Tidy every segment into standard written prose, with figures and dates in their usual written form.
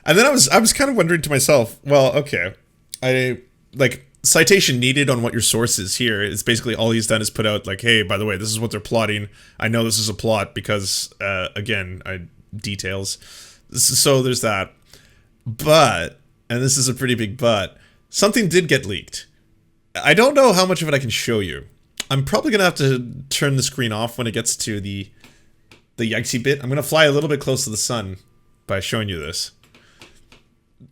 And then I was kind of wondering to myself, well, okay, I like citation needed on what your source is here. It's basically all he's done is put out like, hey, by the way, this is what they're plotting. I know this is a plot because, again, details. So there's that. But, and this is a pretty big but, something did get leaked. I don't know how much of it I can show you. I'm probably going to have to turn the screen off when it gets to the yikesy bit. I'm going to fly a little bit close to the sun by showing you this.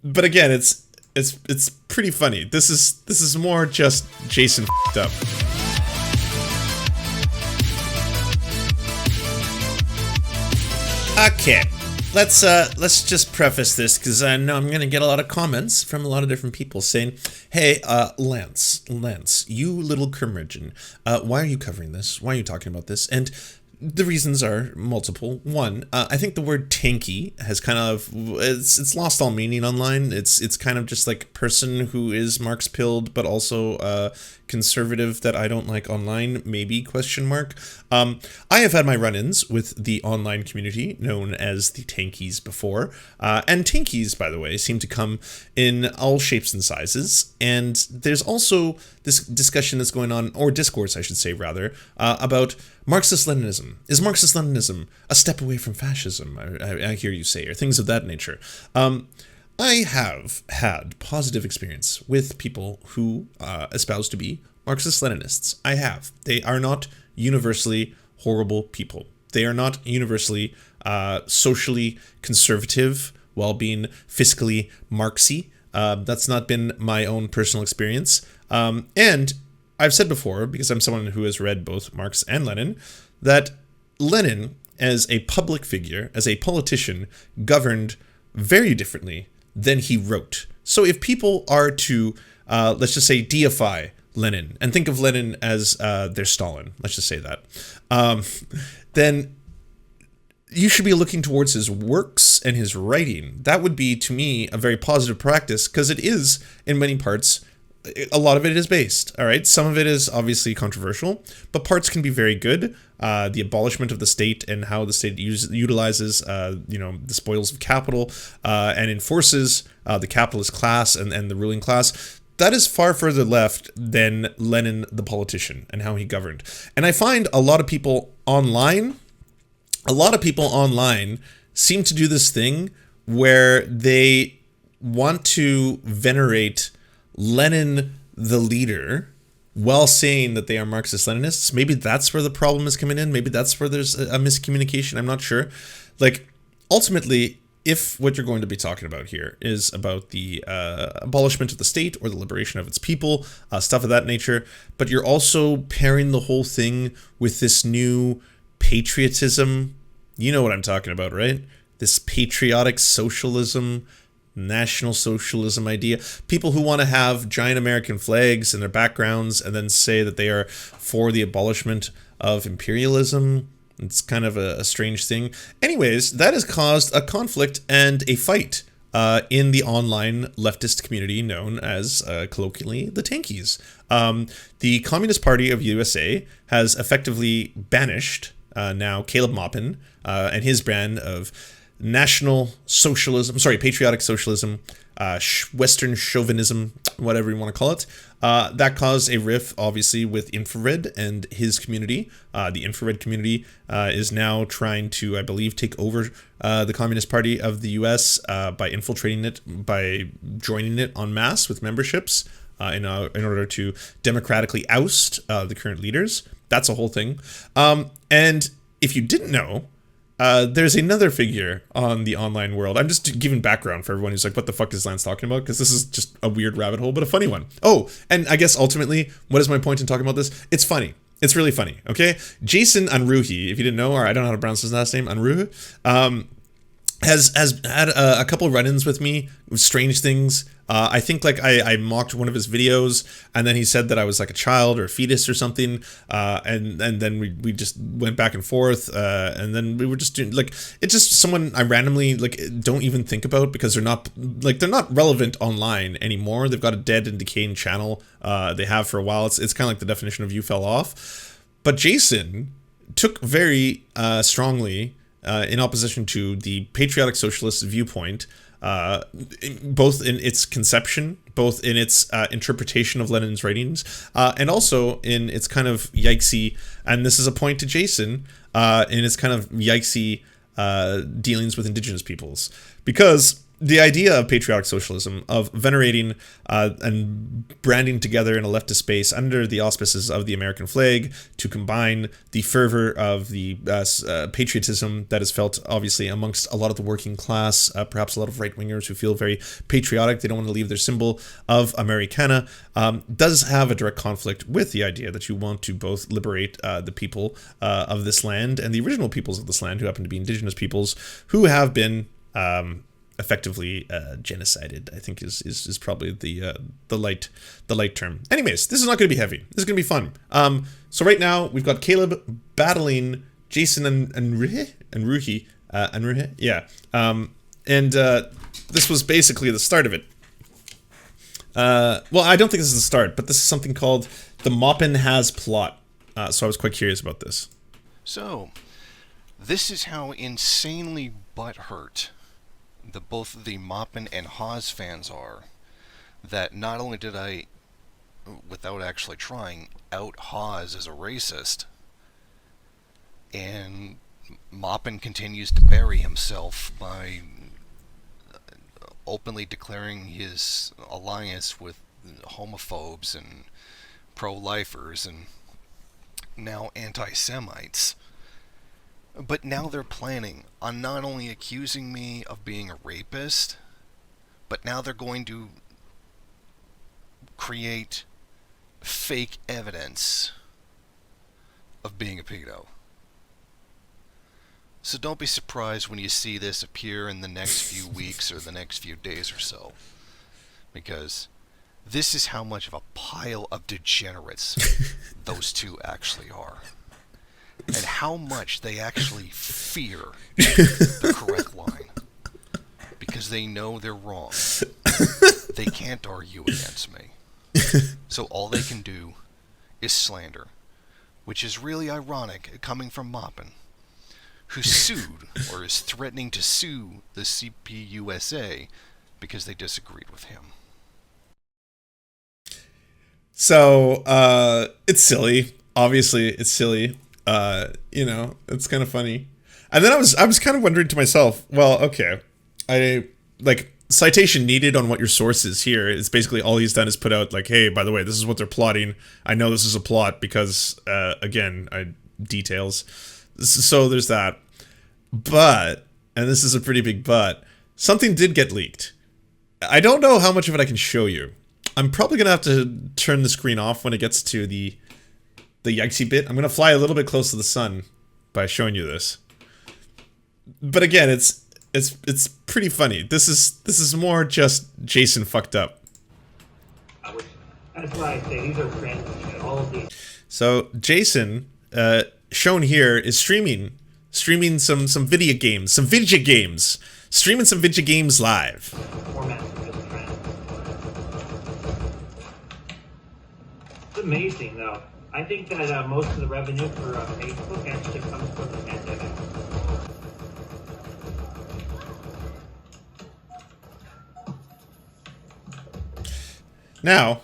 But again, it's pretty funny. This is more just Jason f***ed up. Okay, let's just preface this because I know I'm gonna get a lot of comments from a lot of different people saying, "Hey, Lance, you little curmudgeon, why are you covering this? Why are you talking about this?" And the reasons are multiple. One, I think the word tankie has kind of, it's lost all meaning online. It's kind of just like person who is Marx pilled, but also conservative that I don't like online, maybe, question mark. I have had my run-ins with the online community known as the tankies before. And tankies, by the way, seem to come in all shapes and sizes. And there's also this discussion that's going on, or discourse, I should say, rather, about Marxist-Leninism. Is Marxist-Leninism a step away from fascism, I hear you say, or things of that nature? I have had positive experience with people who espouse to be Marxist-Leninists. I have. They are not universally horrible people. They are not universally socially conservative while being fiscally Marxy. That's not been my own personal experience. And I've said before, because I'm someone who has read both Marx and Lenin, that Lenin, as a public figure, as a politician, governed very differently than he wrote. So if people are to, let's just say, deify Lenin, and think of Lenin as their Stalin, let's just say that, then you should be looking towards his works and his writing. That would be, to me, a very positive practice, because it is, in many parts, a lot of it is based, all right? Some of it is obviously controversial, but parts can be very good. The abolishment of the state and how the state utilizes, the spoils of capital and enforces the capitalist class and the ruling class. That is far further left than Lenin, the politician, and how he governed. And I find a lot of people online seem to do this thing where they want to venerate Lenin, the leader, while saying that they are Marxist-Leninists. Maybe that's where the problem is coming in. Maybe that's where there's a miscommunication. I'm not sure. Like, ultimately, if what you're going to be talking about here is about the abolishment of the state or the liberation of its people, stuff of that nature, but you're also pairing the whole thing with this new patriotism, you know what I'm talking about, right? This patriotic socialism, National Socialism idea. People who want to have giant American flags in their backgrounds and then say that they are for the abolishment of imperialism. It's kind of a strange thing. Anyways, that has caused a conflict and a fight in the online leftist community known as, colloquially, the Tankies. The Communist Party of USA has effectively banished now Caleb Maupin and his brand of National Socialism, patriotic socialism, Western chauvinism, whatever you want to call it. That caused a rift, obviously, with Infrared and his community. The Infrared community is now trying to, I believe, take over the Communist Party of the US by infiltrating it, by joining it en masse with memberships in order to democratically oust the current leaders. That's a whole thing. And if you didn't know, there's another figure on the online world. I'm just giving background for everyone who's like, what the fuck is Lance talking about? Because this is just a weird rabbit hole, but a funny one. Oh, and I guess ultimately, what is my point in talking about this? It's funny. It's really funny, okay? Jason Unruhe, if you didn't know, or I don't know how to pronounce his last name, Unruhe, has had a couple run-ins with me, strange things. I think like I mocked one of his videos, and then he said that I was like a child or a fetus or something, and then we just went back and forth, and then we were just doing like, it's just someone I randomly like don't even think about because they're not relevant online anymore. They've got a dead and decaying channel. They have for a while. It's kind of like the definition of you fell off. But Jason took very strongly in opposition to the patriotic socialist viewpoint both in its conception, both in its interpretation of Lenin's writings, and also in its kind of yikesy, and this is a point to Jason, in its kind of yikesy dealings with indigenous peoples. Because the idea of patriotic socialism, of venerating and branding together in a leftist space under the auspices of the American flag to combine the fervor of the patriotism that is felt obviously amongst a lot of the working class, perhaps a lot of right-wingers who feel very patriotic, they don't want to leave their symbol of Americana, does have a direct conflict with the idea that you want to both liberate the people of this land and the original peoples of this land, who happen to be indigenous peoples, who have been effectively genocided, I think is probably the light term. Anyways, this is not going to be heavy. This is going to be fun. So right now we've got Caleb battling Jason Unruhe, yeah. And this was basically the start of it. Well, I don't think this is the start, but this is something called the Moppin Has plot. So I was quite curious about this. So, this is how insanely butthurt both the Moppin and Haas fans are, that not only did I, without actually trying, out Haas as a racist, and Moppin continues to bury himself by openly declaring his alliance with homophobes and pro-lifers and now anti-Semites. But now they're planning on not only accusing me of being a rapist, but now they're going to create fake evidence of being a pedo. So don't be surprised when you see this appear in the next few weeks or the next few days or so. Because this is how much of a pile of degenerates those two actually are. And how much they actually fear the correct line. Because they know they're wrong. They can't argue against me. So all they can do is slander. Which is really ironic coming from Moppin, who sued, or is threatening to sue, the CPUSA because they disagreed with him. So, it's silly. Obviously, it's silly. You know, it's kind of funny. And then I was kind of wondering to myself, well, okay, citation needed on what your source is here. It's basically all he's done is put out like, hey, by the way, this is what they're plotting. I know this is a plot because, again, details. So there's that. But, and this is a pretty big but, something did get leaked. I don't know how much of it I can show you. I'm probably going to have to turn the screen off when it gets to the yikesy bit. I'm going to fly a little bit close to the sun by showing you this. But again, it's pretty funny. This is more just Jason fucked up. That's why I say these are friends. All of these. So Jason, shown here, is streaming some video games, streaming some video games live. It's amazing, though. I think that most of the revenue for Facebook actually comes from the pandemic. Now,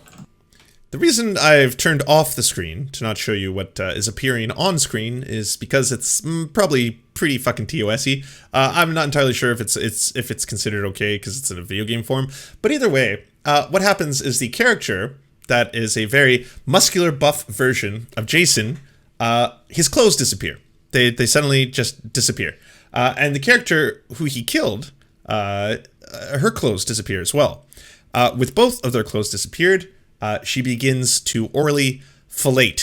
the reason I've turned off the screen to not show you what is appearing on screen is because it's probably pretty fucking TOS-y. I'm not entirely sure if it's considered okay because it's in a video game form. But either way, what happens is the character that is a very muscular, buff version of Jason, his clothes disappear. They suddenly just disappear. And the character who he killed, her clothes disappear as well. With both of their clothes disappeared, she begins to orally fillet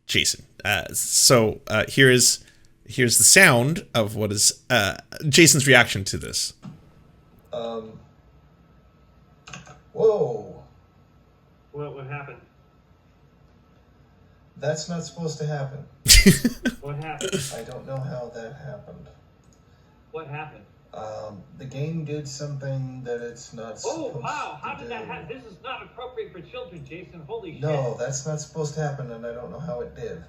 Jason. So here's the sound of what is Jason's reaction to this. Whoa. What happened? That's not supposed to happen. What happened? I don't know how that happened. What happened? The game did something that it's not supposed to do. Oh, wow. How did that happen? This is not appropriate for children, Jason. Holy shit. No, that's not supposed to happen, and I don't know how it did.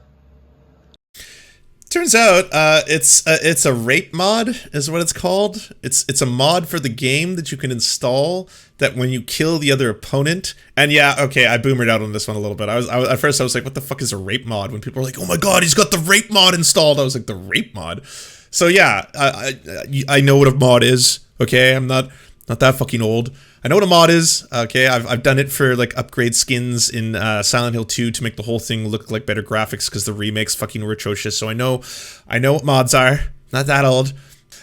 Turns out it's a rape mod is what it's called. It's a mod for the game that you can install that when you kill the other opponent. And yeah, okay, I boomered out on this one a little bit. At first I was like, what the fuck is a rape mod? When people were like, oh my god, he's got the rape mod installed. I was like, the rape mod? So yeah, I know what a mod is. Okay, I'm not that fucking old. I know what a mod is. Okay, I've done it for like upgrade skins in Silent Hill 2 to make the whole thing look like better graphics because the remakes fucking were atrocious. So I know what mods are. Not that old.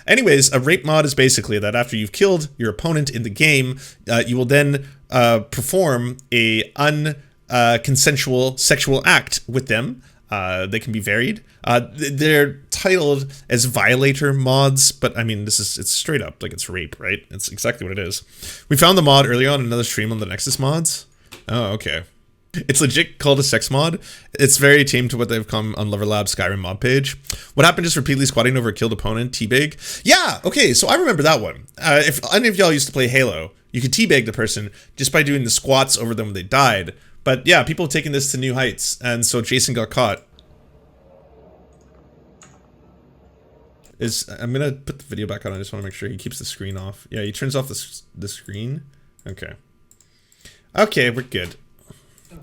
Anyways, a rape mod is basically that after you've killed your opponent in the game, you will then perform a unconsensual sexual act with them. They can be varied. They're titled as violator mods, but I mean, it's straight up like it's rape, right? It's exactly what it is. We found the mod early on in another stream on the Nexus mods. Oh, okay. It's legit called a sex mod. It's very tame to what they've come on Lover Lab's Skyrim mod page. What happened just repeatedly squatting over a killed opponent, teabag? Yeah, okay, so I remember that one. If any of y'all used to play Halo, you could teabag the person just by doing the squats over them when they died. But yeah, people have taken this to new heights, and so Jason got caught. I'm gonna put the video back on. I just want to make sure he keeps the screen off. Yeah, he turns off the screen. Okay. Okay, we're good.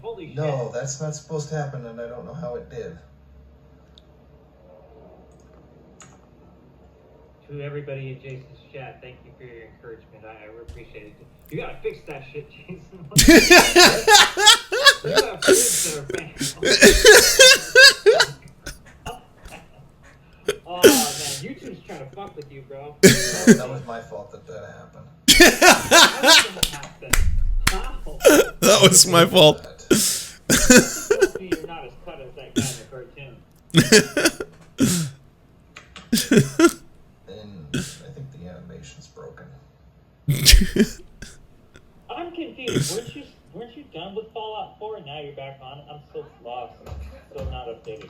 Holy shit. No, that's not supposed to happen, and I don't know how it did. To everybody in Jason's chat, thank you for your encouragement. I appreciate it. You gotta fix that shit, Jason. You have kids that are bad. Oh man, YouTube's trying to fuck with you, bro. That was my fault that happened. That was my fault. You're not as cut as that guy in the cartoon. And I think the animation's broken. I'm confused. Weren't you done with Fallout 4 and now you're back on it? I'm so lost. I'm still not updated.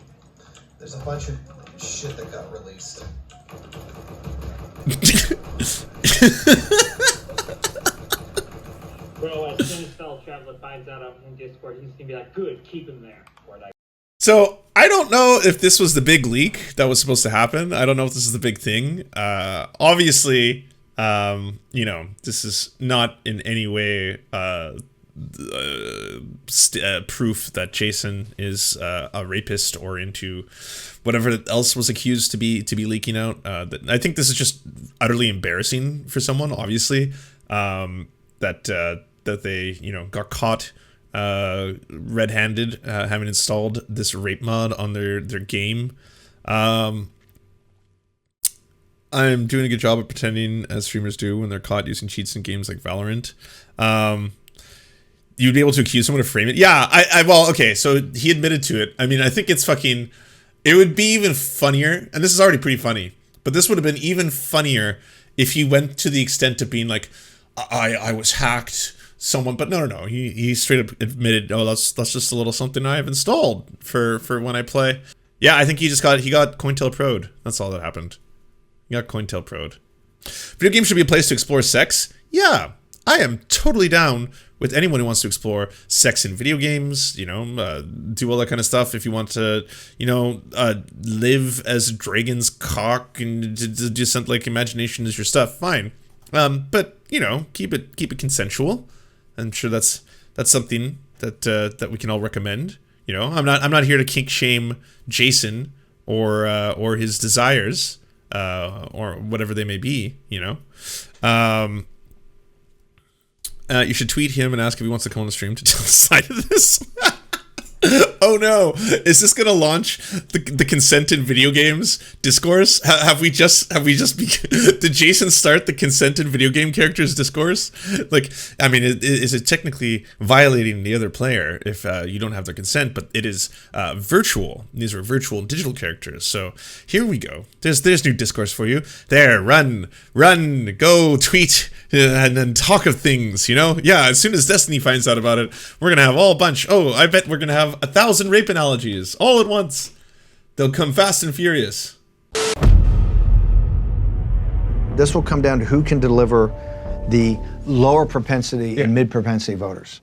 There's a bunch of shit that got released. Bro, as soon as Fellow Traveler finds out I'm in Discord, he's gonna be like, good, keep him there. So, I don't know if this was the big leak that was supposed to happen. I don't know if this is the big thing. Obviously, you know, this is not in any way proof that Jason is a rapist or into whatever else was accused to be leaking out. I think this is just utterly embarrassing for someone, obviously, that they, you know, got caught red-handed having installed this rape mod on their game. I'm doing a good job of pretending, as streamers do when they're caught using cheats in games like Valorant. You'd be able to accuse someone to frame it. Yeah, well, okay, so he admitted to it. I mean, I think it's fucking... It would be even funnier, and this is already pretty funny, but this would have been even funnier if he went to the extent of being like, I was hacked, someone... But no. He straight up admitted, oh, that's just a little something I have installed for when I play. Yeah, I think he got CoinTelPro'd. That's all that happened. He got CoinTelPro'd. Video games should be a place to explore sex? Yeah, I am totally down with anyone who wants to explore sex in video games, you know, do all that kind of stuff. If you want to, you know, live as a dragon's cock and do something like imagination is your stuff, fine. But, you know, keep it consensual. I'm sure that's something that we can all recommend. You know, I'm not here to kink shame Jason or his desires, or whatever they may be, you know. You should tweet him and ask if he wants to come on the stream to tell the side of this. Oh no, is this gonna launch the consent in video games discourse? Have we just did Jason start the consent in video game characters discourse? Like, I mean, is it technically violating the other player if you don't have their consent? But it is virtual. These are virtual and digital characters. So here we go. There's new discourse for you. There, run, go, tweet, and then talk of things. You know, yeah. As soon as Destiny finds out about it, we're gonna have all a bunch. Oh, I bet we're gonna have 1,000 rape analogies all at once. They'll come fast and furious. This will come down to who can deliver the lower propensity and mid propensity voters.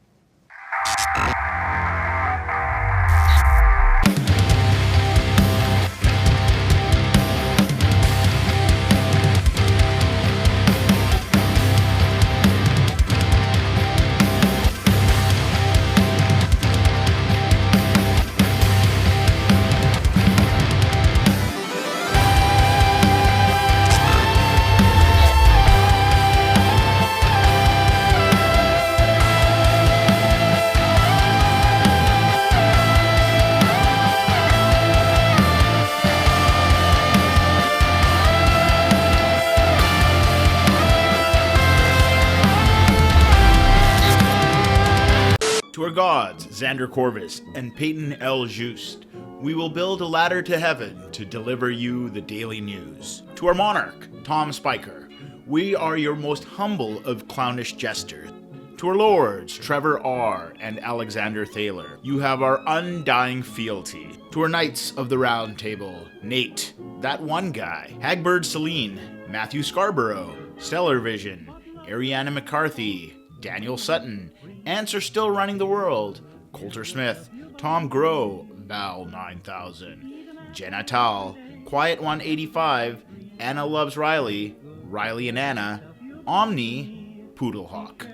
our gods, Xander Corvus and Peyton L. Just, we will build a ladder to heaven to deliver you the daily news. To our monarch, Tom Spiker, we are your most humble of clownish jesters. To our lords, Trevor R. and Alexander Thaler, you have our undying fealty. To our knights of the round table, Nate, that one guy, Hagbird Celine, Matthew Scarborough, Stellar Vision, Ariana McCarthy, Daniel Sutton, Ants Are Still Running the World, Coulter Smith, Tom Groh, Val 9000, Jenna Tal, Quiet 185, Anna Loves Riley, Riley and Anna, Omni, Poodlehawk,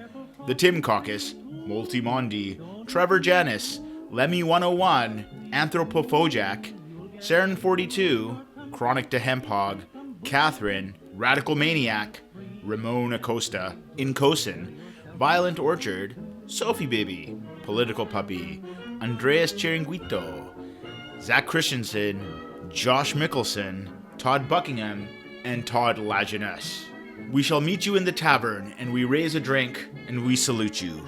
The Tim Caucus, Multimondi, Trevor Janis, Lemmy 101, Anthropophojack, Saren 42, Chronic to Hemphog, Catherine, Radical Maniac, Ramon Acosta, Incosin, Violent Orchard, Sophie Baby, Political Puppy, Andreas Chiringuito, Zach Christensen, Josh Mickelson, Todd Buckingham, and Todd Lajeunesse. We shall meet you in the tavern, and we raise a drink, and we salute you.